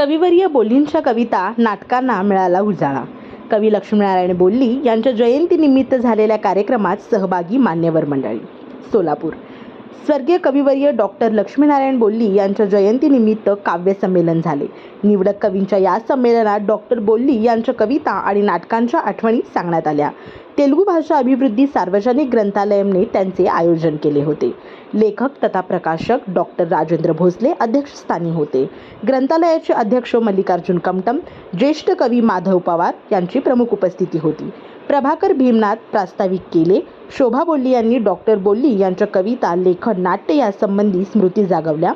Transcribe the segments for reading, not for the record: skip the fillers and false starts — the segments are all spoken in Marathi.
कविवर्य बोल्लींच्या कविता नाटकांना मिळाला उजाळा। कवी लक्ष्मीनारायण बोल्ली यांच्या जयंतीनिमित्त झालेल्या कार्यक्रमात सहभागी मान्यवर मंडळी। सोलापूर स्वर्गीय कविवर्य डॉक्टर लक्ष्मीनारायण बोल्ली यांच्या जयंतीनिमित्त काव्य संमेलन झाले। निवडक कवींच्या या संमेलनात डॉक्टर बोल्ली यांच्या कविता आणि नाटकांच्या आठवणी सांगण्यात आल्या। तेलुगू भाषा अभिवृद्धी सार्वजनिक ग्रंथालयाने त्यांचे आयोजन केले होते। लेखक तथा प्रकाशक डॉक्टर राजेंद्र भोसले अध्यक्षस्थानी होते। ग्रंथालयाचे अध्यक्ष मल्लिकार्जुन कमटम, ज्येष्ठ कवी माधव पवार यांची प्रमुख उपस्थिती होती। प्रभाकर भीमनाथ प्रास्ताविक केले। शोभा बोल्ली यांनी डॉक्टर बोल्ली यांच्या कविता, लेखन, नाट्य यासंबंधी स्मृती जागवल्या।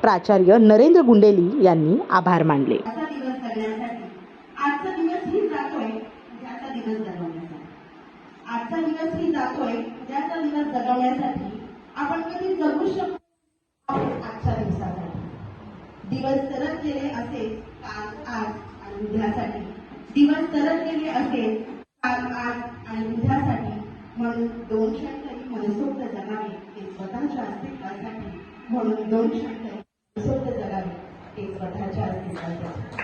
प्राचार्य नरेंद्र गुंडेली यांनी आभार मानले। आजचा दिवस जगवण्यासाठी आपण कधी जगू शकतो। आजच्या दिवसासाठी दिवस तरच गेले असेल काल, आज आणि उद्यासाठी। दिवस तरच गेले असेल काल, आज आणि उद्यासाठी। म्हणून 2 क्षण तरी मनसोक्त जगावे ते स्वतःच्या अस्तित्वासाठी। म्हणून 2 क्षण तरी मनसोक्त जगावे ते स्वतःच्या अस्तित्वासाठी।